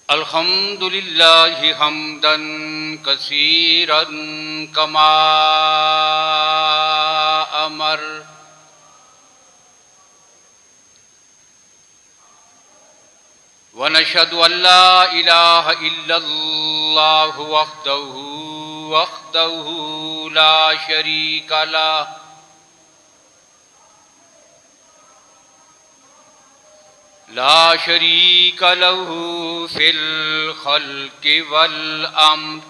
अल्हम्दुलिल्लाहि हम्दन कसीरन कमा अमर व नशहदु अल्ला इलाहा इल्लल्लाहु वहदहु ला शरीका लह ला शरीका लहू फिल खल्क़ि वल अम्र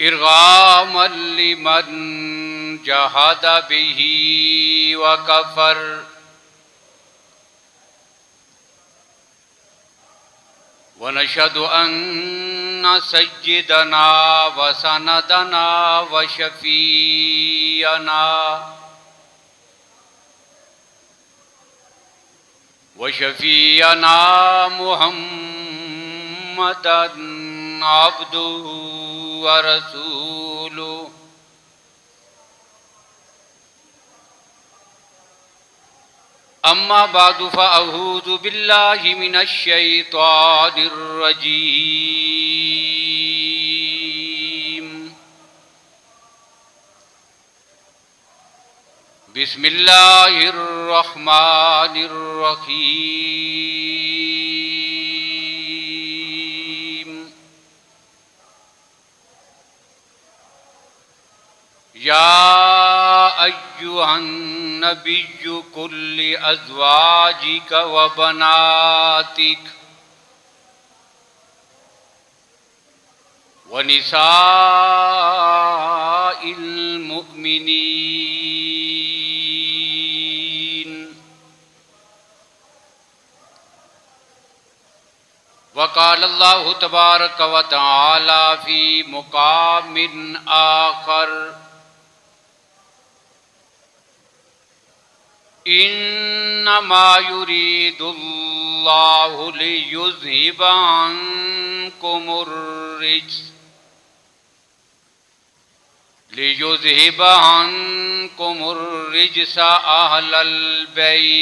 इरगामन लिमन जहद बिही व कफर व नशहदु अन्न सय्यदना व सनदना व शफीअना वशफ़ीअना मुहम्मदन अब्दुहु व रसूलुहु अम्मा बादु फ़अऊज़ु बिल्लाहि मिनश शैतानिर रजीम बिस्मिल्लाहिर रहमानिर रहीम या अय्युहन नबिय्यु कुल्लि अज़वाजिक व बनातिक व निसाइल मुअ्मिनीन वक़ाल अल्लाहु तबारक व तआला फ़ी मुक़ामिन आख़र इन्नमा युरीदुल्लाहु लियुज़हिबा अन्कुमुर रिज्स अहलल बैत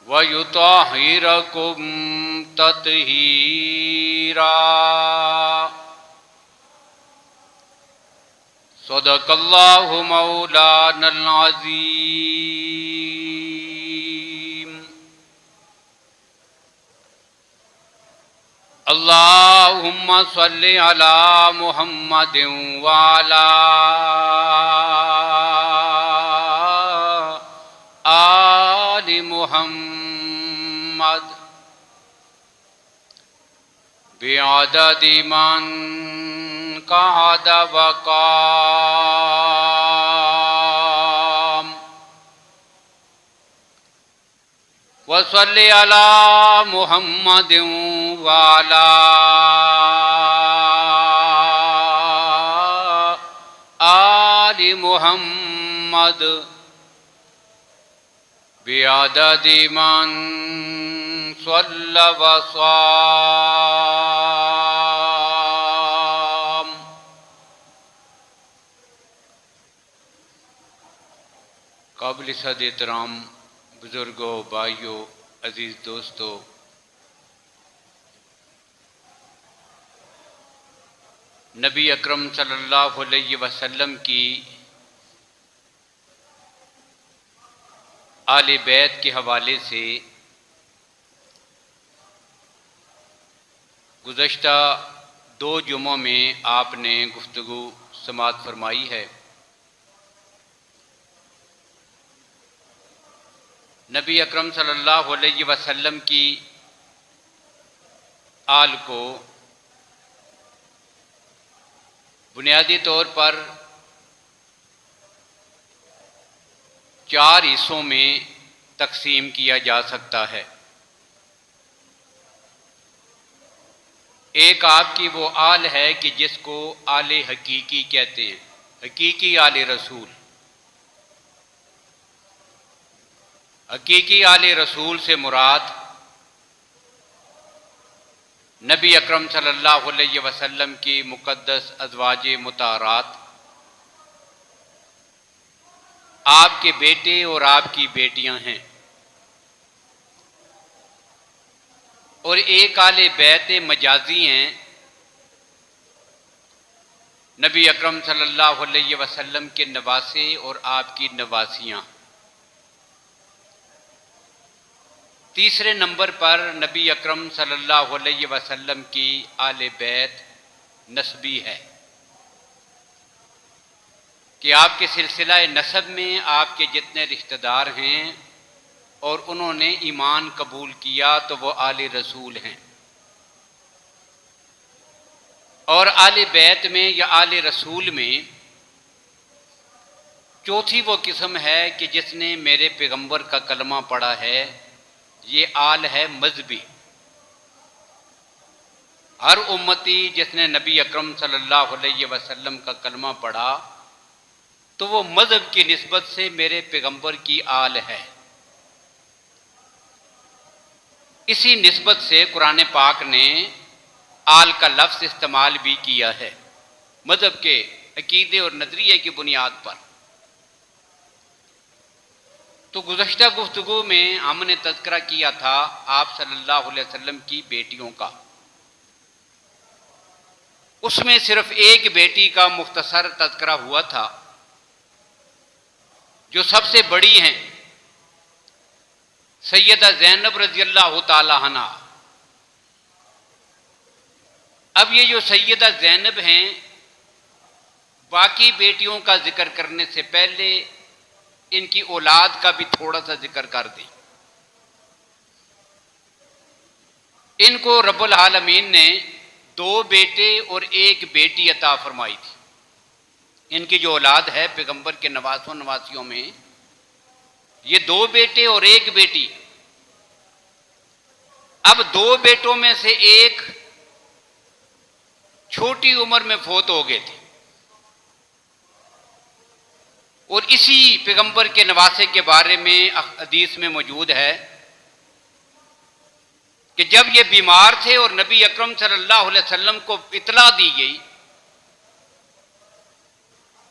व युतहिरकुम तत्हीरा सदक़ल्लाहु मौलानल अज़ीम। अल्लाहुम्मा सल्लि अला मुहम्मदिन व अला आलि मुहम्मद बिअददि मन कहद वक़ाम वसल्लि अला मुहम्मदिन व अला आलि मुहम्मद बिअददि मन सल्ला व साम। काबिल सद एहतराम बुजुर्गों, भाइयों, अजीज दोस्तों, नबी अकरम सल्लल्लाहु अलैहि वसल्लम की आले बैत के हवाले से गुज़श्ता 2 जुमों में आपने गुफ्तगू समाअत फरमाई है। नबी अकरम सल्लल्लाहु अलैहि वसल्लम की आल को बुनियादी तौर पर 4 हिस्सों में तकसीम किया जा सकता है। एक आपकी वो आल है कि जिसको आले हकीकी कहते हैं, हकीकी आले रसूल। हकीकी आले रसूल से मुराद नबी अकरम सल्लल्लाहु अलैहि वसल्लम की मुक़द्दस अज़वाजे मुताहरात आपके बेटे और आपकी बेटियां हैं, और एक आले बैत मजाजी हैं, नबी अकरम सल्लल्लाहु अलैहि वसल्लम के नवासे और आपकी नवासियां। तीसरे नंबर पर नबी अकरम सल्लल्लाहु अलैहि वसल्लम की आले बैत नस्बी है कि आपके सिलसिला नसब में आपके जितने रिश्तेदार हैं और उन्होंने ईमान कबूल किया तो वो आले रसूल हैं। और आले बैत में या आले रसूल में चौथी वो किस्म है कि जिसने मेरे पैगंबर का कलमा पढ़ा है, ये आल है मजहबी। हर उम्मती जिसने नबी अकरम सल्लल्लाहु अलैहि वसल्लम का कलमा पढ़ा तो वो मजहब की निस्बत से मेरे पैगंबर की आल है। इसी निस्बत से कुरान पाक ने आल का लफ्ज़ इस्तेमाल भी किया है मजहब के अकीदे और नजरिए की बुनियाद पर। तो गुज़श्ता गुफ्तगू में हमने तज़किरा किया था आप सल्लल्लाहु अलैहि वसल्लम की बेटियों का। उसमें सिर्फ एक बेटी का मुख्तसर तज़किरा हुआ था जो सबसे बड़ी हैं, सैयदा ज़ैनब रज़ियल्लाहु ताला अन्हा। अब ये जो सैयदा ज़ैनब हैं, बाकी बेटियों का जिक्र करने से पहले इनकी औलाद का भी थोड़ा सा जिक्र कर दें। इनको रब्बुल आलमीन ने 2 बेटे और 1 बेटी अता फरमाई थी। इनकी जो औलाद है पैगंबर के नवासों नवासियों में, ये 2 बेटे और 1 बेटी। अब 2 बेटों में से एक छोटी उम्र में फौत हो गए थे, और इसी पैगंबर के नवासे के बारे में हदीस में मौजूद है कि जब ये बीमार थे और नबी अकरम सल्लल्लाहु अलैहि वसल्लम को इतला दी गई,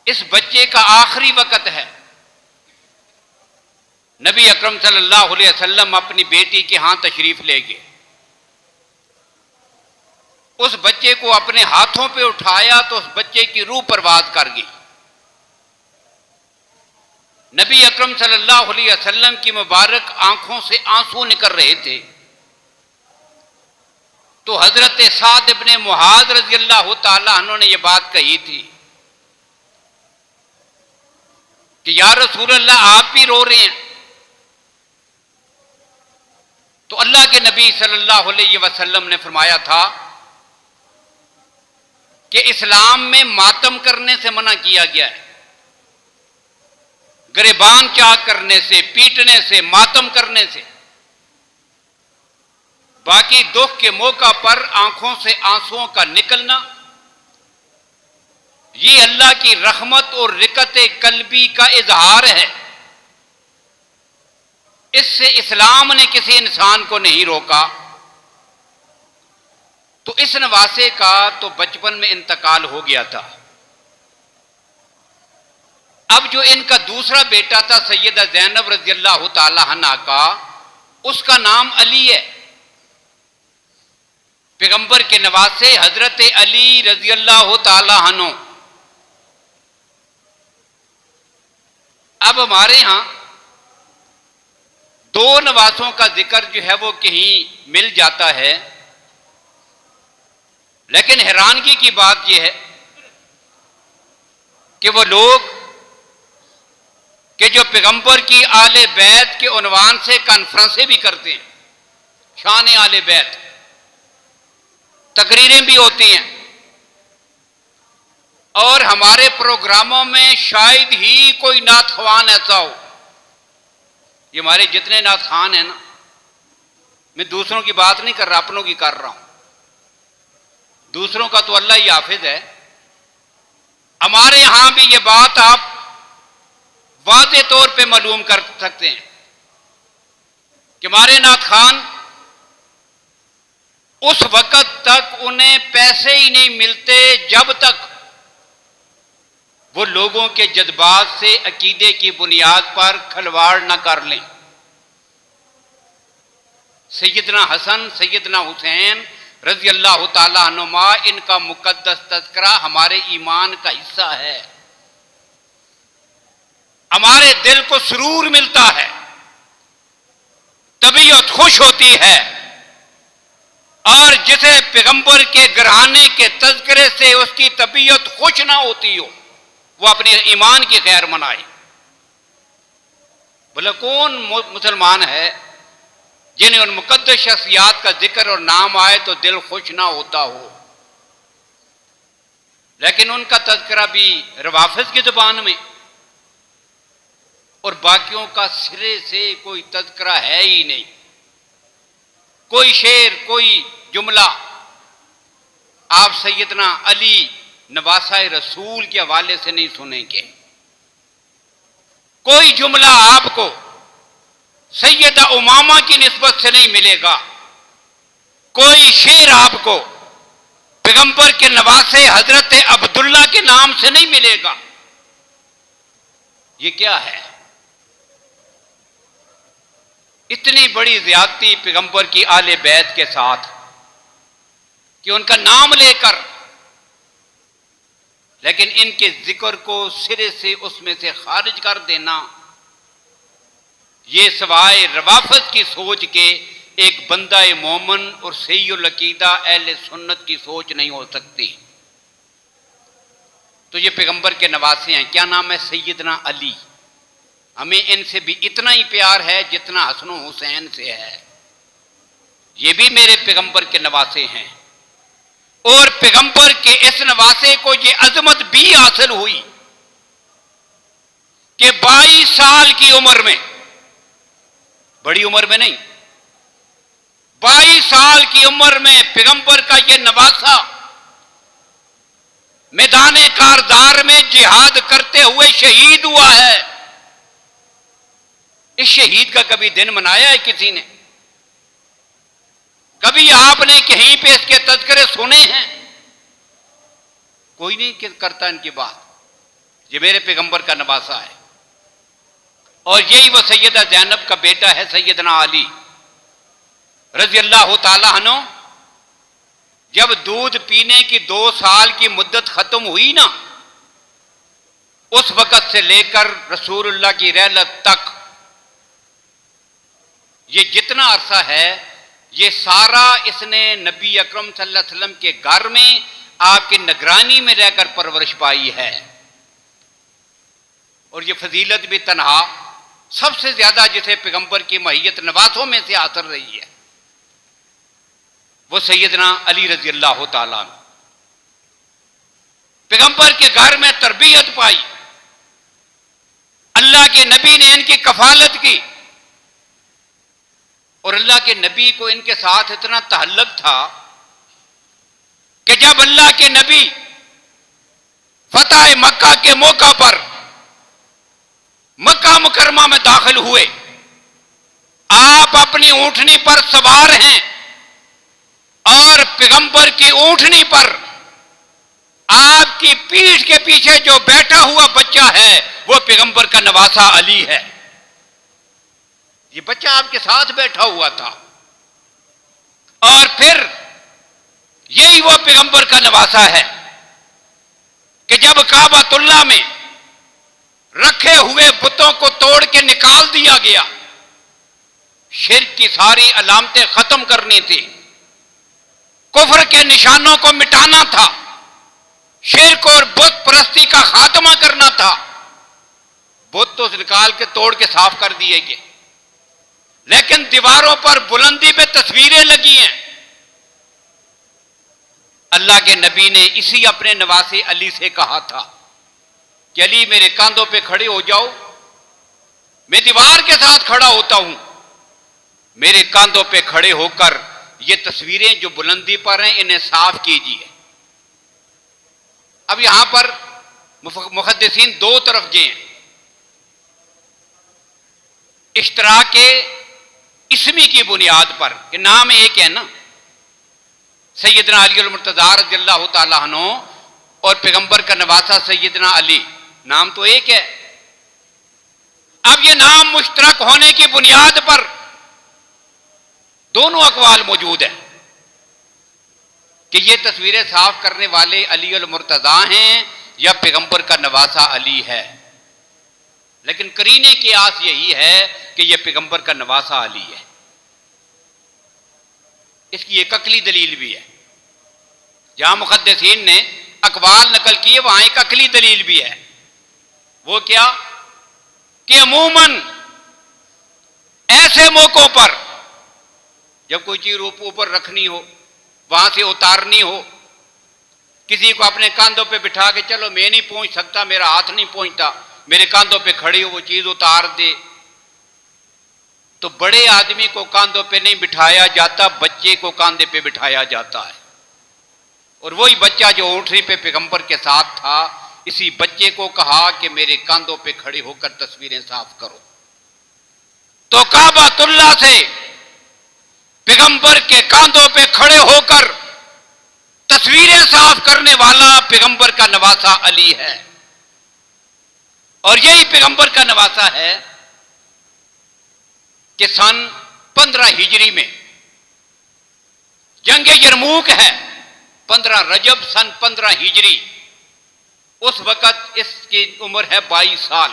इस बच्चे का आखिरी वक्त है, नबी अकरम सल्लल्लाहु अलैहि वसल्लम अपनी बेटी के हाथ तशरीफ ले गए। उस बच्चे को अपने हाथों पे उठाया तो उस बच्चे की रूह परवाज कर गई। नबी अकरम सल्लल्लाहु अलैहि वसल्लम की मुबारक आंखों से आंसू निकल रहे थे, तो हजरत साद इब्ने मुआज रज़ियल्लाहु ताला अन्हु ने यह बात कही थी कि या रसूल अल्लाह, आप भी रो रहे हैं। तो अल्लाह के नबी सल्लल्लाहु अलैहि वसल्लम ने फरमाया था कि इस्लाम में मातम करने से मना किया गया है, गिरबान चाह करने से, पीटने से, मातम करने से। बाकी दुख के मौका पर आंखों से आंसुओं का निकलना, ये अल्लाह की रहमत और रिकत कल्बी का इजहार है। इससे इस्लाम ने किसी इंसान को नहीं रोका। तो इस नवासे का तो बचपन में इंतकाल हो गया था। अब जो इनका दूसरा बेटा था सैयदा ज़ैनब रज़ियल्लाहु ताला अन्हा का, उसका नाम अली है। पैगंबर के नवासे हजरत अली रज़ियल्लाहु ताला अन्हु। अब हमारे यहां 2 नवासों का जिक्र जो है वो कहीं मिल जाता है, लेकिन हैरानगी की बात यह है कि वो लोग कि जो पैगंबर की आले बैत के उन्वान से कॉन्फ्रेंसें भी करते हैं, शान आले बैत, तकरीरें भी होती हैं, और हमारे प्रोग्रामों में शायद ही कोई नात ख्वान ऐसा हो। ये हमारे जितने नात खान हैं ना, मैं दूसरों की बात नहीं कर रहा, अपनों की कर रहा हूं। दूसरों का तो अल्लाह ही हाफिज है। हमारे यहां भी ये बात आप वाज़े तौर पे मालूम कर सकते हैं कि हमारे नात खान उस वक्त तक उन्हें पैसे ही नहीं मिलते जब तक वो लोगों के जज्बात से अकीदे की बुनियाद पर खलवाड़ न कर लें। सैयदना हसन, सैयदना हुसैन रजी अल्लाह ताला अन्हुमा, इनका मुकद्दस तज़किरा हमारे ईमान का हिस्सा है। हमारे दिल को सुरूर मिलता है, तबीयत खुश होती है। और जिसे पैगंबर के घराने के तज़किरे से उसकी तबीयत खुश ना होती हो, वो अपने ईमान की खैर मनाए। बोले कौन मुसलमान है जिन्हें उन मुकद्दस शख्सियात का जिक्र और नाम आए तो दिल खुश ना होता हो। लेकिन उनका तज़किरा भी रवाफिज़ की ज़ुबान में, और बाकियों का सिरे से कोई तज़किरा है ही नहीं। कोई शेर, कोई जुमला आप सैयदना अली नवासा रसूल के हवाले से नहीं सुनेंगे। कोई जुमला आपको सैयदा उमामा की निस्बत से नहीं मिलेगा। कोई शेर आपको पैगंबर के नवासे हजरत अब्दुल्ला के नाम से नहीं मिलेगा। ये क्या है? इतनी बड़ी ज्यादती पैगंबर की आले बैत के साथ कि उनका नाम लेकर, लेकिन इनके जिक्र को सिरे से उसमें से खारिज कर देना, ये सवाए रवाफत की सोच के एक बंदा मोमन और सहीउल अकीदा अहले सुन्नत की सोच नहीं हो सकती। तो ये पैगंबर के नवासे हैं। क्या नाम है? सैयदना अली। हमें इनसे भी इतना ही प्यार है जितना हसन हुसैन से है। ये भी मेरे पैगंबर के नवासे हैं, और पैगंबर के इस नवासे को ये अजमत भी हासिल हुई कि 22 साल की उम्र में, बड़ी उम्र में नहीं, 22 साल की उम्र में पैगंबर का ये नवासा मैदान कारदार में जिहाद करते हुए शहीद हुआ है। इस शहीद का कभी दिन मनाया है किसी ने? कभी आपने कहीं पे इसके तज़किरे सुने हैं? कोई नहीं करता इनकी बात। ये मेरे पैगंबर का नवासा है, और यही वो सैयदा ज़ैनब का बेटा है सैयदना अली रज़ी अल्लाह ताला अन्हु। जब दूध पीने की 2 साल की मुद्दत खत्म हुई ना, उस वक़्त से लेकर रसूलुल्लाह की रहलत तक ये जितना अरसा है, ये सारा इसने नबी अकरम सल्लल्लाहु अलैहि वसल्लम के घर में आपकी निगरानी में रहकर परवरिश पाई है। और ये फजीलत भी तन्हा सबसे ज्यादा जिसे पैगंबर की महियत नवासों में से हासिल रही है, वो सैयदना अली रजी अल्लाह ताला। पैगंबर के घर में तरबियत पाई, अल्लाह के नबी ने इनकी कफालत की, और अल्लाह के नबी को इनके साथ इतना ताल्लुक था कि जब अल्लाह के नबी फतह मक्का के मौका पर मक्का मुकरमा में दाखिल हुए, आप अपनी ऊंटनी पर सवार हैं, और पैगंबर की ऊंटनी पर आपकी पीठ के पीछे जो बैठा हुआ बच्चा है वो पैगंबर का नवासा अली है। ये बच्चा आपके साथ बैठा हुआ था, और फिर यही वो पैगंबर का नवासा है कि जब काबतुल्लाह में रखे हुए बुतों को तोड़ के निकाल दिया गया, शिर्क की सारी अलामतें खत्म करनी थी, कुफ्र के निशानों को मिटाना था, शिर्क और बुत परस्ती का खात्मा करना था। बुत तो निकाल के तोड़ के साफ कर दिए गए, लेकिन दीवारों पर बुलंदी पे तस्वीरें लगी हैं। अल्लाह के नबी ने इसी अपने नवासे अली से कहा था कि अली मेरे कांधों पे खड़े हो जाओ, मैं दीवार के साथ खड़ा होता हूं, मेरे कांधों पे खड़े होकर ये तस्वीरें जो बुलंदी पर हैं इन्हें साफ कीजिए। अब यहां पर मुहद्दिसीन 2 तरफ गए हैं। इश्तराक के इसमी की बुनियाद पर, कि नाम एक है ना, सैयदना अली मुर्तज़ा रज़ियल्लाहु ताला अन्हु, और पैगंबर का नवासा सैयदना अली, नाम तो एक है। अब ये नाम मुश्तरक होने की बुनियाद पर दोनों अकवाल मौजूद है कि ये तस्वीरें साफ करने वाले अली अल मुर्तज़ा हैं या पैगंबर का नवासा अली है। लेकिन करीने की आस यही है कि यह पैगंबर का नवासा अली है। इसकी एक अकली दलील भी है। जहां मुहद्दिसीन ने अकवाल नकल किए वहां एक अकली दलील भी है। वो क्या कि अमूमन ऐसे मौकों पर जब कोई चीज ऊपर रखनी हो, वहां से उतारनी हो, किसी को अपने कांधों पे बिठा के चलो मैं नहीं पहुंच सकता, मेरा हाथ नहीं पहुंचता, मेरे कांधों पे खड़ी हो, वो चीज उतार दे, तो बड़े आदमी को कांधों पे नहीं बिठाया जाता, बच्चे को कांधे पे बिठाया जाता है। और वही बच्चा जो ऊंटनी पे पैगंबर के साथ था, इसी बच्चे को कहा कि मेरे कांधों पे खड़े होकर तस्वीरें साफ करो। तो काबातुल्लाह से पैगंबर के कांधों पे खड़े होकर तस्वीरें साफ करने वाला पैगंबर का नवासा अली है। और यही पैगंबर का नवासा है कि सन 15 हिजरी में जंग यरमूक है, 15 रजब सन 15 हिजरी। उस वक्त इसकी उम्र है 22 साल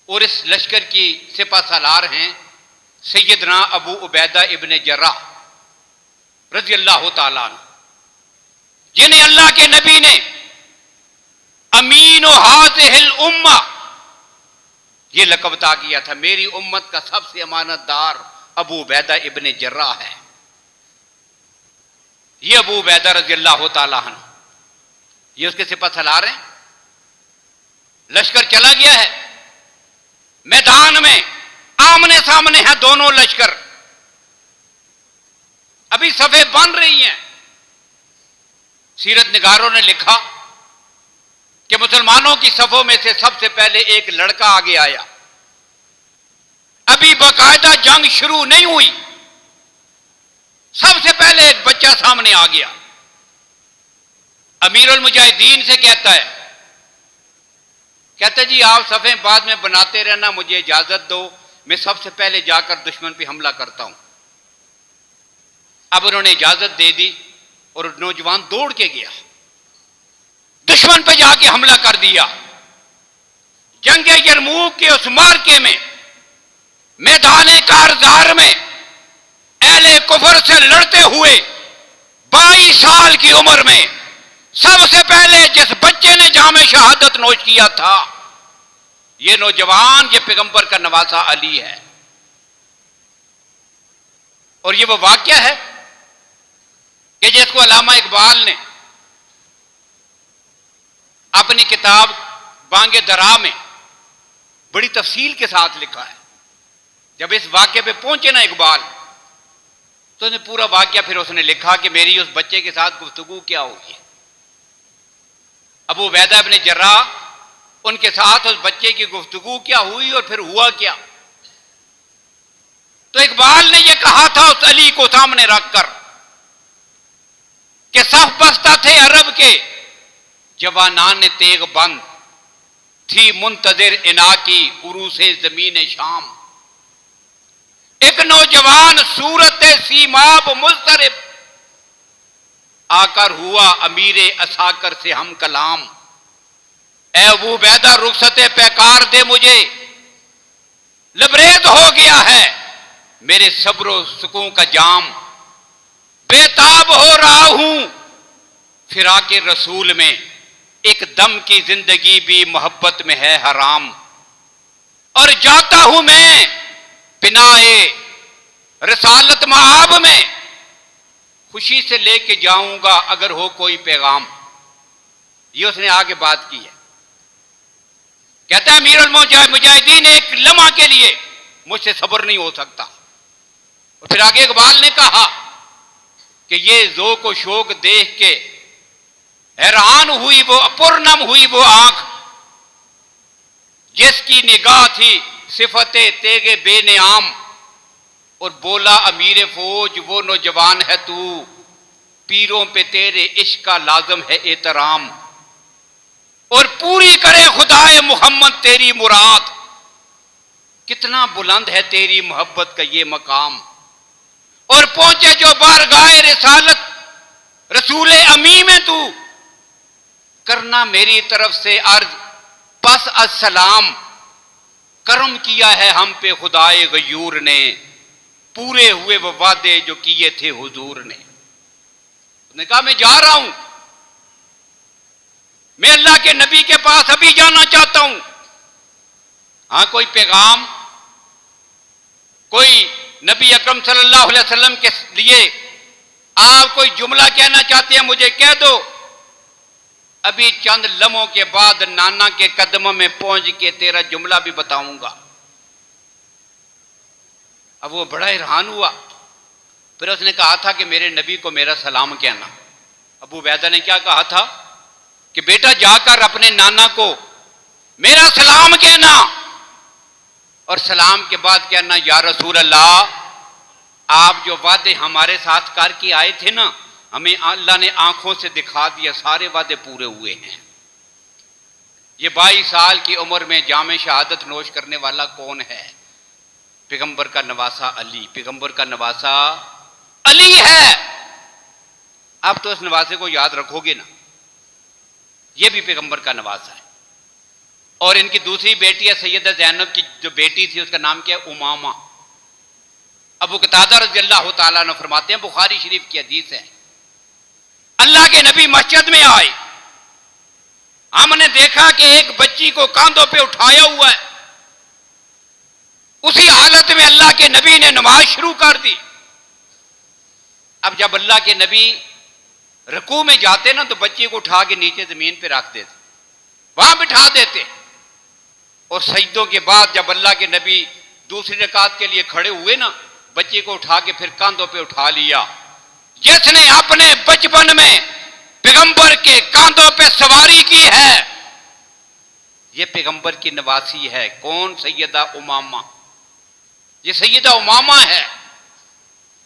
और इस लश्कर की सिपा सालार हैं सैयदना अबू उबैदा इब्ने जर्राह रज़ी अल्लाह तआला अन्हु, जिन्हें अल्लाह के नबी ने अमीन हाज़िहिल उम्मा ये लक़ब अता किया था। मेरी उम्मत का सबसे अमानतदार अबू उबैदा इब्ने जर्राह है। ये अबू उबैदा रज़ी अल्लाह तआला अन्हु ये उसके सिपा सालार हैं। लश्कर चला गया है, मैदान में आमने सामने है दोनों लश्कर, अभी सफे बन रही हैं। सीरत निगारों ने लिखा कि मुसलमानों की सफों में से सबसे पहले एक लड़का आगे आया। अभी बाकायदा जंग शुरू नहीं हुई, सबसे पहले एक बच्चा सामने आ गया। अमीरुल मुजाहिदीन से कहता है जी आप सफे बाद में बनाते रहना, मुझे इजाजत दो, मैं सबसे पहले जाकर दुश्मन पे हमला करता हूं। अब उन्होंने इजाजत दे दी और नौजवान दौड़ के गया, दुश्मन पे जाके हमला कर दिया। जंग यरमूक के उस मार्के में मैदान कारजार में अहले कुफर से लड़ते हुए 22 साल की उम्र में सबसे पहले जिस बच्चे ने जामे शहादत नोश किया था, ये नौजवान ये पैगंबर का नवासा अली है। और ये वो वाक्या है कि जिसको अल्लामा इकबाल ने अपनी किताब बांगे दरा में बड़ी तफसील के साथ लिखा है। जब इस वाक्य पे पहुंचे ना इकबाल, तो उसने पूरा वाक्य फिर उसने लिखा कि मेरी उस बच्चे के साथ गुफ्तगू क्या हुई। अबू उबैदा इब्ने जर्राह उनके साथ उस बच्चे की गुफ्तगू क्या हुई और फिर हुआ क्या। तो इकबाल ने यह कहा था उस अली को सामने रखकर कि सफ बस्ता थे अरब के जवानान तेग बंद, थी मुंतजिर इना की उरूसे जमीन शाम। एक नौजवान सूरत सीमाब मुस्तरिब आकर हुआ अमीरे असाकर से हम कलाम। ए अबू उबैदा रुखसते पैकार दे मुझे, लबरेज हो गया है मेरे सब्रो सुकून का जाम। बेताब हो रहा हूं फिराके रसूल में, एक दम की जिंदगी भी मोहब्बत में है हराम। और जाता हूं मैं बिनाए रसालत माब में, खुशी से लेके जाऊंगा अगर हो कोई पैगाम। ये उसने आगे बात की है। कहता है अमीरुल मुजाहिदीन एक लम्हा के लिए मुझसे सब्र नहीं हो सकता। और फिर आगे इकबाल ने कहा कि ये ज़ौक़ व शौक देख के हैरान हुई वो अपुरनम हुई वो आंख, जिसकी निगाह थी सिफते तेगे बेनियाम। और बोला अमीर फौज वो नौजवान है तू, पीरों पे तेरे इश्क का लाजम है एहतराम। और पूरी करे खुदाए मोहम्मद तेरी मुराद। कितना बुलंद है तेरी मोहब्बत का ये मकाम। और पहुंचे जो बारगाए रिसालत रसूल अमी में तू, करना मेरी तरफ से अर्ज पस अस्सलाम। करम किया है हम पे खुदाए गयूर ने, पूरे हुए वो वादे जो किए थे हुजूर ने। उसने कहा मैं जा रहा हूं, मैं अल्लाह के नबी के पास अभी जाना चाहता हूं। हां, कोई पैगाम, कोई नबी अकरम सल्लल्लाहु अलैहि वसल्लम के लिए आप कोई जुमला कहना चाहते हैं, मुझे कह दो। अभी चंद लम्हों के बाद नाना के कदमों में पहुंच के तेरा जुमला भी बताऊंगा। अब वो बड़ा हैरान हुआ। फिर उसने कहा था कि मेरे नबी को मेरा सलाम कहना। अबू बैदा ने क्या कहा था कि बेटा जाकर अपने नाना को मेरा सलाम कहना, और सलाम के बाद कहना या रसूल अल्लाह, आप जो वादे हमारे साथ करके आए थे ना, हमें अल्लाह ने आंखों से दिखा दिया, सारे वादे पूरे हुए हैं। ये 22 साल की उम्र में जामे शहादत नोश करने वाला कौन है? पैगंबर का नवासा अली, पैगंबर का नवासा अली है। आप तो इस नवासे को याद रखोगे ना, ये भी पैगंबर का नवासा है। और इनकी दूसरी बेटी है सैयदा ज़ैनब की जो बेटी थी उसका नाम क्या है? उमामा। अबू कतादा रज़ियल्लाहु ताला अन्हु फरमाते हैं, बुखारी शरीफ की हदीस है, अल्लाह के नबी मस्जिद में आए, हमने देखा कि एक बच्ची को कांधों पे उठाया हुआ है। उसी हालत में अल्लाह के नबी ने नमाज शुरू कर दी। अब जब अल्लाह के नबी रुकू में जाते ना तो बच्ची को उठा के नीचे जमीन पे रख देते, वहां बिठा देते, और सजदों के बाद जब अल्लाह के नबी दूसरी रकात के लिए खड़े हुए ना, बच्ची को उठा के फिर कांधों पे उठा लिया। जिसने अपने बचपन में पैगंबर के कांधों पे सवारी की है, ये पैगंबर की नवासी है। कौन? सैयदा उमामा। ये सैयदा उमामा है,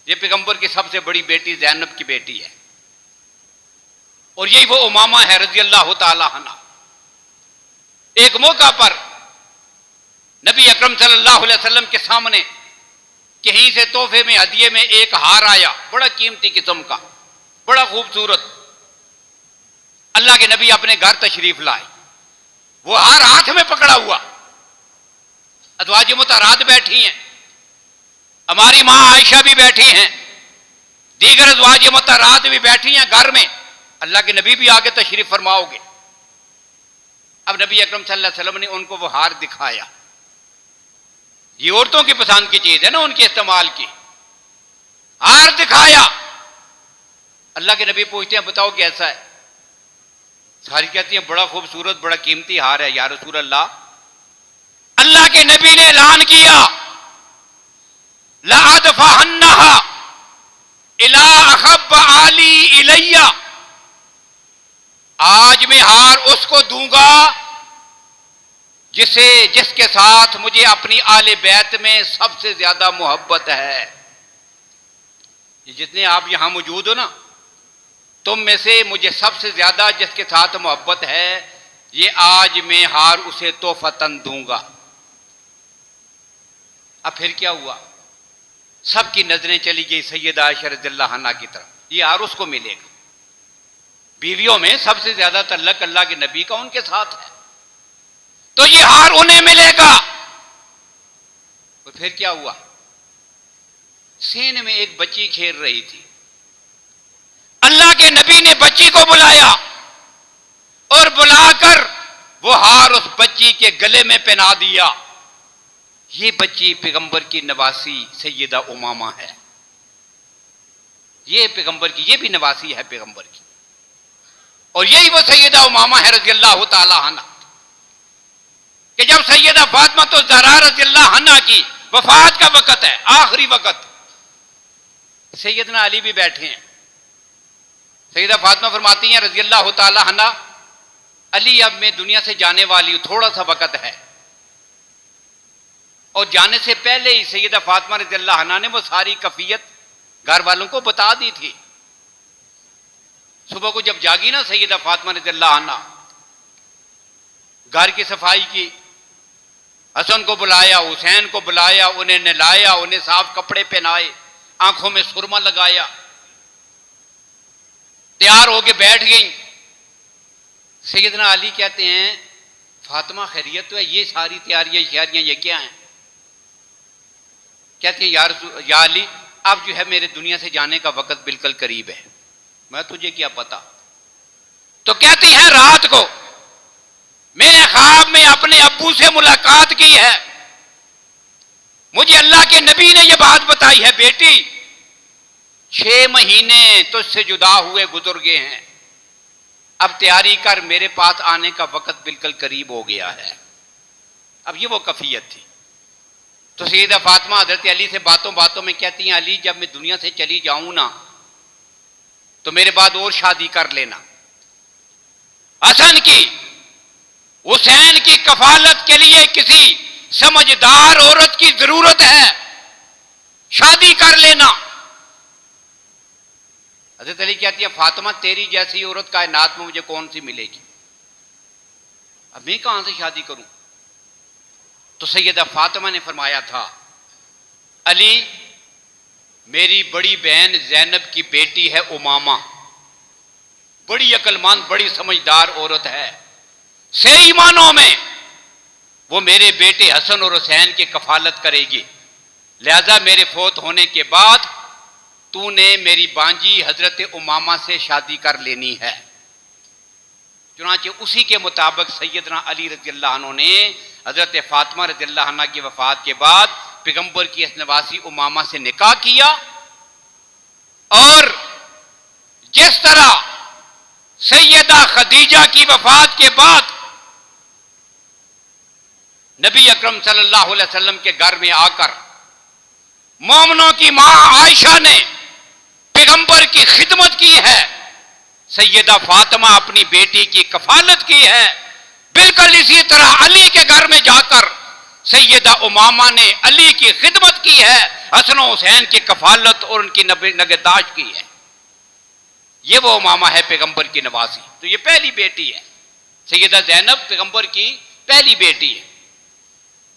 ये पैगंबर की सबसे बड़ी बेटी ज़ैनब की बेटी है, और यही वो उमामा है रज़ियल्लाहु ताला अन्हा। एक मौका पर नबी अकरम सल्लल्लाहु अलैहि वसल्लम के सामने कहीं से तोहफे में हदिये में एक हार आया, बड़ा कीमती किस्म का, बड़ा खूबसूरत। अल्लाह के नबी अपने घर तशरीफ लाए, वो हार हाथ में पकड़ा हुआ। अज़वाज मुतहरात बैठी हैं, हमारी मां आयशा भी बैठी हैं, दीगर अज़वाज मुतहरात भी बैठी हैं घर में। अल्लाह के नबी भी आगे तशरीफ फरमाओगे। अब नबी अकरम सल्लल्लाहु अलैहि वसल्लम ने उनको वो हार दिखाया। ये औरतों की पसंद की चीज है ना, उनके इस्तेमाल की। हार दिखाया, अल्लाह के नबी पूछते हैं बताओ कैसा है? सारी कहती हैं बड़ा खूबसूरत, बड़ा कीमती हार है या रसूल अल्लाह। अल्लाह के नबी ने ऐलान किया, ला अदफअन्नहा इला अहब्ब आली इलैया, आज मैं हार उसको दूंगा जिसके साथ मुझे अपनी आले बैत में सबसे ज्यादा मोहब्बत है। ये जितने आप यहां मौजूद हो ना, तुम में से मुझे सबसे ज्यादा जिसके साथ मोहब्बत है, ये आज मैं हार उसे तोहफतन दूंगा। अब फिर क्या हुआ? सबकी नजरें चली गई सैयदा आयशा रज़ियल्लाहु अन्हा की तरफ। ये हार उसको मिलेगा। बीवियों में सबसे ज्यादा तल्लक अल्लाह के नबी का उनके साथ है, तो ये हार उन्हें मिलेगा। तो फिर क्या हुआ? सीने में एक बच्ची खेल रही थी, अल्लाह के नबी ने बच्ची को बुलाया और बुलाकर वो हार उस बच्ची के गले में पहना दिया। ये बच्ची पैगंबर की नवासी सैयदा उमामा है। ये पैगंबर की, ये भी नवासी है पैगंबर की, और यही वो सैयदा उमामा है रज़ियल्लाहु ताला अन्हा कि जब सैयदा फातिमा तो ज़हरा रज़ियल्लाहु अन्हा की वफात का वक़्त है, आखिरी वक़्त, सैयदना अली भी बैठे हैं। सैयदा फातिमा फरमाती हैं रज़ियल्लाहु ताला अन्हा, अली अब मैं दुनिया से जाने वाली हूं, थोड़ा सा वक़्त है। और जाने से पहले ही सैयदा फातिमा रज़ियल्लाहु अन्हा ने वो सारी कफियत घर वालों को बता दी थी। सुबह को जब जागी ना सैयदा फातिमा रज़ियल्लाहु अन्हा, घर की सफाई की, हसन को बुलाया, हुसैन को बुलाया, उन्हें नहलाया, उन्हें साफ कपड़े पहनाए, आंखों में सुरमा लगाया, तैयार होके बैठ गई। सैयदना अली कहते हैं फातिमा खैरियत तो है, ये सारी तैयारियां शयारियां ये क्या हैं? कहती है या अली अब जो है मेरे दुनिया से जाने का वक्त बिल्कुल करीब है, मैं तुझे क्या पता। तो कहती है रात को मैंने ख्वाब में अपने अब्बू से मुलाकात की है, मुझे अल्लाह के नबी ने यह बात बताई है, बेटी 6 महीने तुझसे जुदा हुए गुजर गए हैं, अब तैयारी कर, मेरे पास आने का वक्त बिल्कुल करीब हो गया है। अब ये वो कफियत थी। तो सैयदा फातिमा हजरत अली से बातों बातों में कहती हैं अली जब मैं दुनिया से चली जाऊं ना तो मेरे बाद और शादी कर लेना। हसन की हुसैन की कफालत के लिए किसी समझदार औरत की जरूरत है, शादी कर लेना। हजरत अली कहती है फातिमा तेरी जैसी औरत कायनात में मुझे कौन सी मिलेगी, अब मैं कहां से शादी करूं। तो सैयदा फातिमा ने फरमाया था अली मेरी बड़ी बहन जैनब की बेटी है उमामा, बड़ी अक्लमंद बड़ी समझदार औरत है, सही मानों में वो मेरे बेटे हसन और हुसैन की कफालत करेगी, लिहाजा मेरे फौत होने के बाद तूने मेरी बांजी हजरत उमामा से शादी कर लेनी है। चुनांचे उसी के मुताबिक सैयदना अली रज़ियल्लाहु अन्हु ने हजरत फातिमा रज़ियल्लाहु अन्हा की वफात के बाद पैगंबर की असनवासी उमामा से निकाह किया। और जिस तरह सैयदा खदीजा की वफात के बाद नबी अकरम सल्लल्लाहु अलैहि वसल्लम के घर में आकर मोमिनों की मां आयशा ने पैगंबर की खिदमत की है, सैयदा फातिमा अपनी बेटी की कफालत की है। बिल्कुल इसी तरह अली के घर में जाकर सैयदा उमामा ने अली की खिदमत की है, हसन हुसैन की कफालत और उनकी नगहदाश्त की है। ये वो उमामा है पैगंबर की नवासी। तो ये पहली बेटी है, सैयदा ज़ैनब पैगंबर की पहली बेटी है।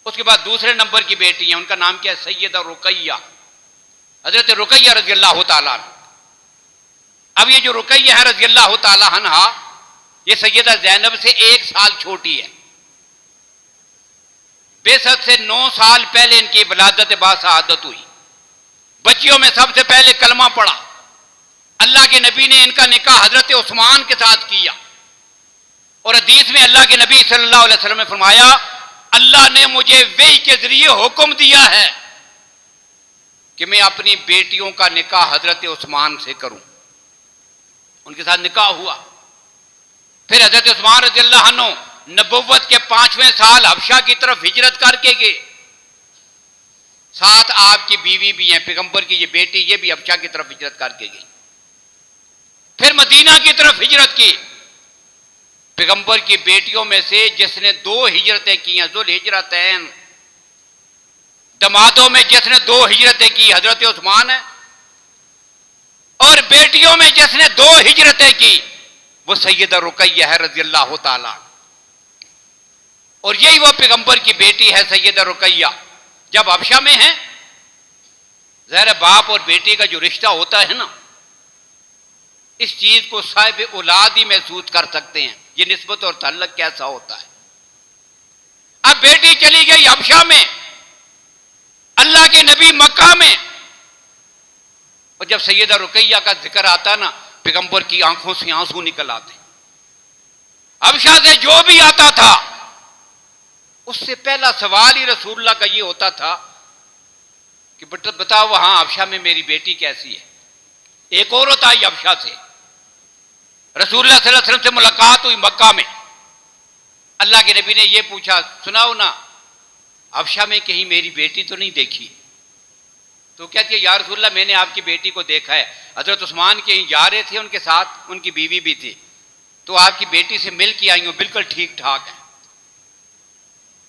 उसके बाद दूसरे नंबर की बेटी है, उनका नाम क्या है, सैयदा रुकैया, हजरत रुकैया रज़ियल्लाहु ताला। अब ये जो रुकैया है रज़ियल्लाहु ताला अन्हा, ये सैयदा ज़ैनब से 1 साल छोटी है। बेशक से 9 साल पहले इनकी विलादत बाशहादत हुई। बच्चियों में सबसे पहले कलमा पढ़ा। अल्लाह के नबी ने इनका निकाह हजरत उस्मान के साथ किया। और हदीस में अल्लाह के नबी सल्लल्लाहु अलैहि वसल्लम ने फरमाया अल्लाह ने मुझे वही के जरिए हुक्म दिया है कि मैं अपनी बेटियों का निकाह हजरत उस्मान से करूं। उनके साथ निकाह हुआ। फिर हजरत उस्मान रज़ियल्लाहु अन्हु नबुव्वत के 5वें साल हबशा की तरफ हिजरत करके गए। साथ आपकी बीवी भी हैं, पैगंबर की ये बेटी, ये भी हबशा की तरफ हिजरत करके गई। फिर मदीना की तरफ हिजरत की। पैगंबर की बेटियों में से जिसने 2 हिजरतें की हैं, ज़ुल हिजरतैन, दमादों में जिसने 2 हिजरतें की हजरत उस्मान है, और बेटियों में जिसने 2 हिजरतें की वो सैयदा रुकैया है रज़ियल्लाहु ताला। और यही वो पैगंबर की बेटी है सैयदा रुकैया। जब हबशा में है, ज़ाहिर बाप और बेटी का जो रिश्ता होता है ना, इस चीज को साहिब औलाद ही महसूस कर सकते हैं, ये निस्बत और ताल्लुक कैसा होता है। अब बेटी चली गई हबशा में, अल्लाह के नबी मक्का में, और जब सैयदा रुकैया का जिक्र आता ना, पैगंबर की आंखों से आंसू निकल आते। हबशा से जो भी आता था उससे पहला सवाल ही रसूलुल्लाह का ये होता था कि बताओ वहां हबशा में मेरी बेटी कैसी है। एक औरत आई हबशा से, रसूलुल्लाह सल्लल्लाहु अलैहि वसल्लम से मुलाकात हुई मक्का में। अल्लाह के नबी ने यह पूछा सुनाओ ना, हबशा में कहीं मेरी बेटी तो नहीं देखी। तो कहती है या रसूलुल्लाह मैंने आपकी बेटी को देखा है, हजरत उस्मान कहीं जा रहे थे, उनके साथ उनकी बीवी भी थी, तो आपकी बेटी से मिल के आई हूं, बिल्कुल ठीक ठाक है।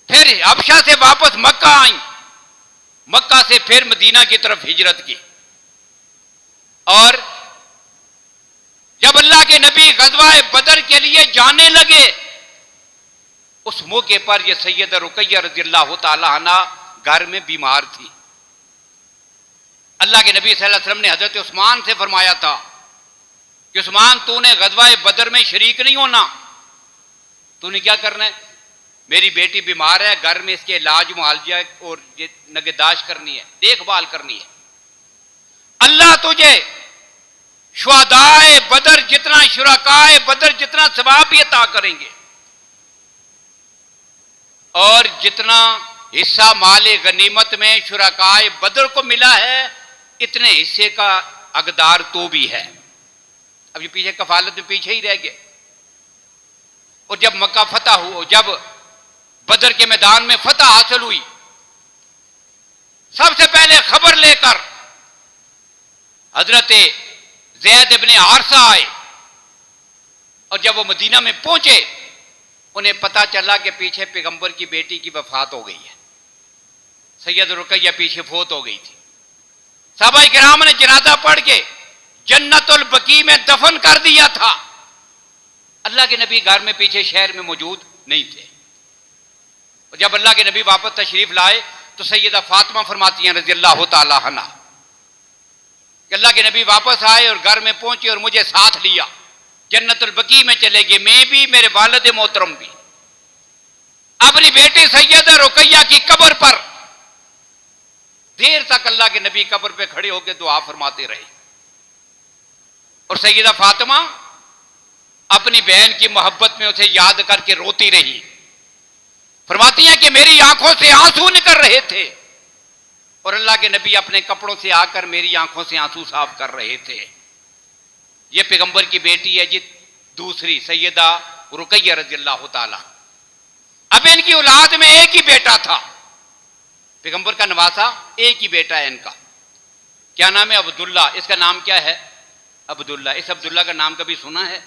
फिर हबशा से वापस मक्का आई, मक्का से फिर मदीना की तरफ हिजरत की। और जब अल्लाह के नबी गज़वा बदर के लिए जाने लगे उस मौके पर यह सैयदा रुकैया रज़ियल्लाहु ताला अन्हा घर में बीमार थी। अल्लाह के नबी सल्लल्लाहु अलैहि वसल्लम ने हजरत उस्मान से फरमाया था कि उस्मान, तूने गज़वा बदर में शरीक नहीं होना, तूने क्या करना है, मेरी बेटी बीमार है, घर में इसके इलाज मुआलजा और नगहदाश्त करनी है, देखभाल करनी है। अल्लाह तुझे शुहदाए बदर जितना, शुरकाए बदर जितना सवाब भी अता करेंगे, और जितना हिस्सा माले गनीमत में शुरकाए बदर को मिला है, इतने हिस्से का हकदार तो भी है। अब ये पीछे कफालत में पीछे ही रह गए। और जब मक्का फतह हुआ, जब बदर के मैदान में फतह हासिल हुई, सबसे पहले खबर लेकर हजरत ज़ैद इब्ने हारिसा आए, और जब वो मदीना में पहुंचे, उन्हें पता चला कि पीछे पैगंबर की बेटी की वफात हो गई है। सैयद रुकैया पीछे फोत हो गई थी। सहाबाए किराम ने जनाजा पढ़ के जन्नतुल बकी में दफन कर दिया था। अल्लाह के नबी घर में पीछे शहर में मौजूद नहीं थे। और जब अल्लाह के नबी वापस तशरीफ लाए तो सैयदा फातिमा फरमाती हैं रज़ियल्लाहु ताला अन्हा कि अल्लाह के नबी वापस आए और घर में पहुंचे और मुझे साथ लिया, जन्नतुल बकी में चले गए, मैं भी, मेरे वालिद मोहतरम भी। अपनी बेटी सैयदा रुकैया की कब्र पर देर तक अल्लाह के नबी कब्र पे खड़े होकर दुआ फरमाते रहे। और सैयदा फातिमा अपनी बहन की मोहब्बत में उसे याद करके रोती रही। फरमाती हैं कि मेरी आंखों से आंसू निकल रहे थे, और अल्लाह के नबी अपने कपड़ों से आकर मेरी आंखों से आंसू साफ कर रहे थे। ये पैगंबर की बेटी है जी, दूसरी सैयदा रुकैया रज़ियल्लाहु ताला। अब इनकी औलाद में एक ही बेटा था, पैगंबर का नवासा एक ही बेटा है इनका। क्या नाम है? अब्दुल्ला। इसका नाम क्या है? अब्दुल्ला। इस अब्दुल्ला का नाम कभी सुना है?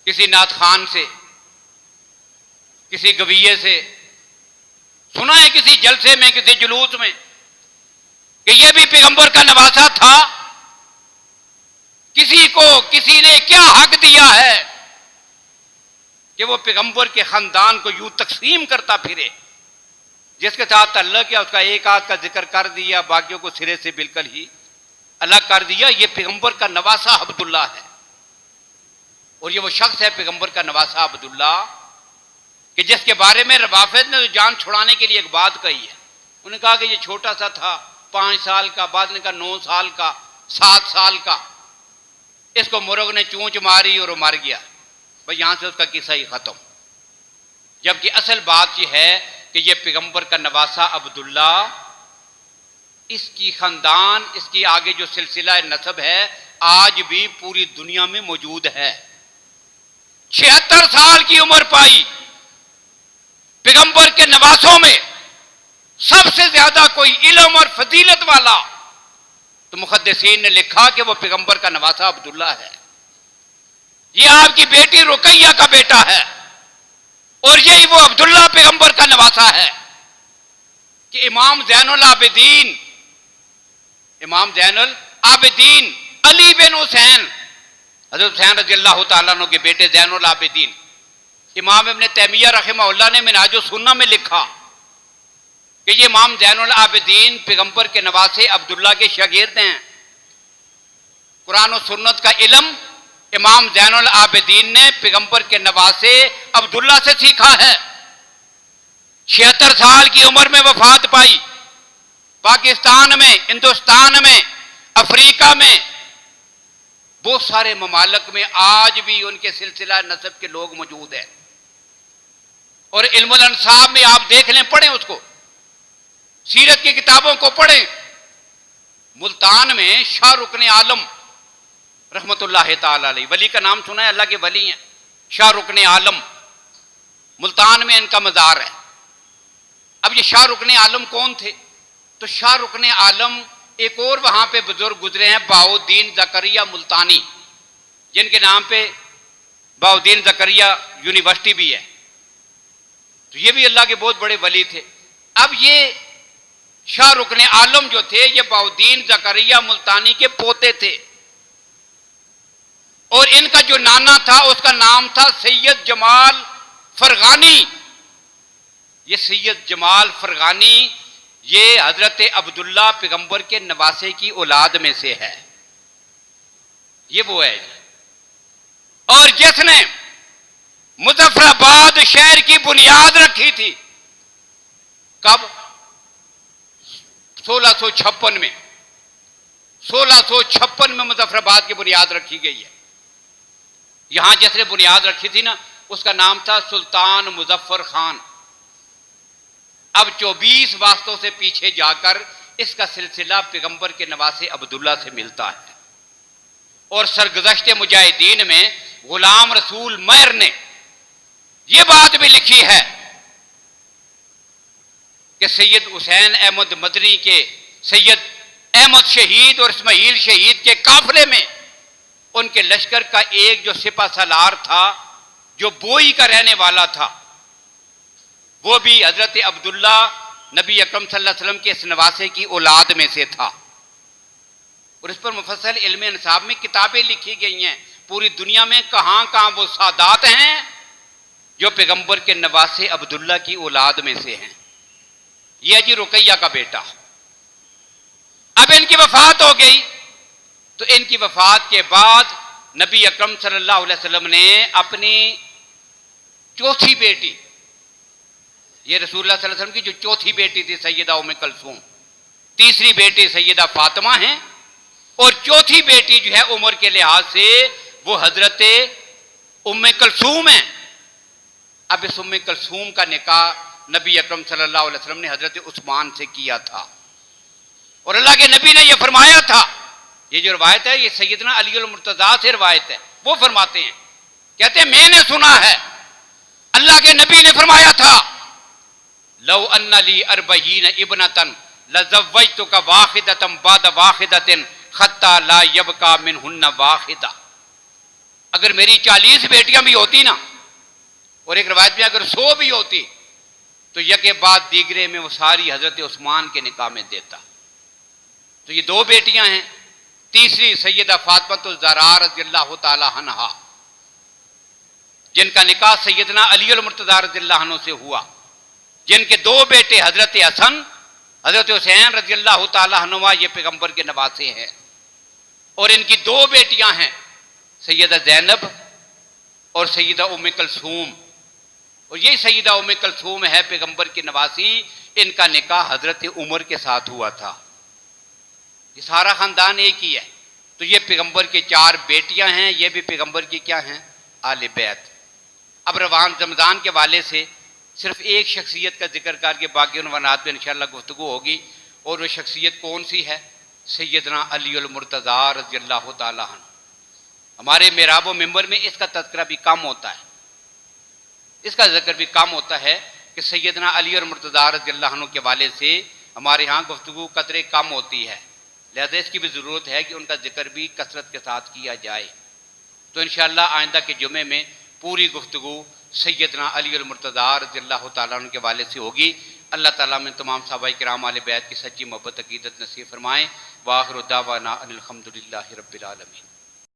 किसी नात खान से, किसी गविये से सुना है? किसी जलसे में, किसी जुलूस में कि यह भी पैगंबर का नवासा था? किसी को किसी ने क्या हक दिया है कि वो पैगंबर के खानदान को यूं तकसीम करता फिरे? जिसके साथ ताल्लुक है उसका एक आध का जिक्र कर दिया, बाकियों को सिरे से बिल्कुल ही अलग कर दिया। ये पैगंबर का नवासा अब्दुल्ला है, और ये वो शख्स है पैगंबर का नवासा अब्दुल्ला कि जिसके बारे में रवाफिद ने जान छुड़ाने के लिए एक बात कही है। उन्होंने कहा कि ये छोटा सा था, 5 साल का, बाद ने कहा 9 साल का, 7 साल का, इसको मुर्ग ने चूंच मारी और वो मर गया। भाई यहां से उसका किस्सा ही खत्म। जबकि असल बात यह है कि यह पैगंबर का नवासा अब्दुल्ला, इसकी खानदान, इसकी आगे जो सिलसिला नसब है आज भी पूरी दुनिया में मौजूद है। 76 साल की उम्र पाई पैगंबर के नवासों में। सबसे ज्यादा कोई इल्म और फजीलत वाला तो मुहद्दिसीन ने लिखा कि वो पैगंबर का नवासा अब्दुल्ला है। ये आपकी बेटी रुकैया का बेटा है, और यही वो अब्दुल्ला पैगंबर का नवासा है कि इमाम ज़ैनुल आबिदीन, इमाम ज़ैनुल आबिदीन अली बिन हुसैन, हज़रत हुसैन रज़ियल्लाहु ताला अन्हु के बेटे ज़ैनुल आबिदीन, इमाम इब्न तैमिया रहमहुल्लाह ने मिनाजुस सुन्ना में लिखा कि ये इमाम ज़ैनुल आबिदीन पैगंबर के नवासे अब्दुल्ला के शागिर्द हैं। कुरान और सुन्नत का इल्म इमाम ज़ैनुल आबिदीन ने पैगंबर के नवासे अब्दुल्ला से सीखा है। 76 साल की उम्र में वफात पाई। पाकिस्तान में, हिंदुस्तान में, अफ्रीका में, बहुत सारे ममालिक में आज भी उनके सिलसिला नसब के लोग मौजूद हैं। और इल्मुल अंसाब में आप देख लें, पढ़ें उसको, सीरत की किताबों को पढ़ें। मुल्तान में शाह रुकने आलम रहमतुल्लाह ताला अलैह, वली का नाम सुना है? अल्लाह के वली हैं शाह रुकने आलम। मुल्तान में इनका मज़ार है। अब ये शाह रुकने आलम कौन थे? तो शाह रुकने आलम एक और वहां पे बुजुर्ग गुजरे हैं, बाउद्दीन ज़करिया मुल्तानी, जिनके नाम पे बाउद्दीन ज़करिया यूनिवर्सिटी भी है। तो ये भी अल्लाह के बहुत बड़े वली थे। अब ये शाह रुकने आलम जो थे, ये बाउद्दीन ज़करिया मुल्तानी के पोते थे, और इनका जो नाना था उसका नाम था सैयद जमाल फरगानी, ये सैयद जमाल फरगानी, ये हजरत अब्दुल्ला पैगंबर के नवासे की औलाद में से है। ये वो है। और जिसने मुजफ्फराबाद शहर की बुनियाद रखी थी, कब? 1656 में। 1656 में मुजफ्फराबाद की बुनियाद रखी गई है। यहां जिसने बुनियाद रखी थी ना, उसका नाम था सुल्तान मुजफ्फर खान। अब 24 वास्तों से पीछे जाकर इसका सिलसिला पैगंबर के नवासे अब्दुल्ला से मिलता है। और सरगुज़श्ते मुजाहिदीन में गुलाम रसूल महर ने यह बात भी लिखी है कि सैयद हुसैन अहमद मदनी के, सैयद अहमद शहीद और इस्माइल शहीद के काफिले में उनके लश्कर का एक जो सिपा सलार था, जो बोई का रहने वाला था, वो भी हजरत अब्दुल्ला नबी अकरम सल्लल्लाहु अलैहि वसल्लम के इस नवासे की औलाद में से था। और इस पर मुफस्सल इल्म इंसाब में किताबें लिखी गई हैं। पूरी दुनिया में कहां कहां वो सादात हैं जो पैगंबर के नवासे अब्दुल्ला की औलाद में से हैं। यह जी रुकैया का बेटा। अब इनकी वफात हो गई, तो इनकी वफात के बाद नबी अकरम सल्लल्लाहु अलैहि वसल्लम ने अपनी चौथी बेटी, ये रसूलुल्लाह सल्लल्लाहु अलैहि वसल्लम की जो चौथी बेटी थी सैयदा उम्मे कलसूम, तीसरी बेटी सैयदा फातिमा है, और चौथी बेटी जो है उम्र के लिहाज से वो हजरत उम्मे कलसूम है। अब इस उम्मे कलसूम का निकाह नबी अकरम सल्लल्लाहु अलैहि वसल्लम ने हजरत उस्मान से किया था। और अल्लाह के नबी ने यह फरमाया था, ये जो रवायत है ये सैयदना अली अल मुर्तज़ा से रवायत है, वो फरमाते हैं, कहते हैं मैंने सुना है अल्लाह के नबी ने फरमाया था, लौ अन्ना ली अर्बईन इब्नतन लज़व्वजतुका वाहिदतन बाद वाहिदतिन खत्ता ला यबका मिनहुन्ना वाहिदा। अगर मेरी 40 बेटियां भी होती ना, और एक रवायत में अगर 100 भी होती, तो यके बाद दीगरे में वो सारी हजरत उस्मान के निकाह में देता। तो ये 2 बेटियां हैं। तीसरी सैयदा फातिमा ज़हरा रज़ियल्लाहु ताला अन्हा, जिनका निकाह सैयदना अली अल मुर्तज़ा रज़ियल्लाहु अन्हु से हुआ, जिनके 2 बेटे हजरत हसन, हजरत हुसैन रज़ियल्लाहु ताला अन्हुमा, ये पैगंबर के नवासे हैं। और इनकी 2 बेटियां हैं सैयदा ज़ैनब और सैयदा उम्मे कलसूम। और ये सैयदा उम्मे कलसूम है पैगंबर की नवासी, इनका निकाह हजरत उमर के साथ हुआ था। ये सारा खानदान एक ही है। तो ये पैगंबर के 4 बेटियां हैं, ये भी पैगंबर की क्या हैं? आले बैत। अब रवान रमज़ान के वाले से सिर्फ एक शख्सियत का जिक्र करके बाकी उन्वानात में इंशाअल्लाह गुफ्तगू होगी। और वो शख्सियत कौन सी है? सैयदना अली अल मुर्तज़ा रज़ियल्लाहु ताला अन्हु। हमारे मेराब व मिंबर में इसका तज़किरा भी कम होता है, इसका जिक्र भी कम होता है कि सैयदना अली अल मुर्तज़ा रज़ियल्लाहु अन्हु के वाले से हमारे यहाँ गुफ्तगू कदरे कम होती है। लिहाजा इसकी भी ज़रूरत है कि उनका जिक्र भी कसरत के साथ किया जाए। तो इंशाअल्लाह आइंदा के जुमे में पूरी गुफ्तगू सैयदना अली अल मुर्तज़ा रज़ियल्लाहु ताला अन्हु के वाले से होगी। अल्लाह ताला में तमाम सहाबाए किराम आले बैत की सच्ची मोहब्बत अकीदत नसीब फरमाएँ। व आखिरु दावाना अनिल हम्दुलिल्लाहि रब्बिल आलमीन।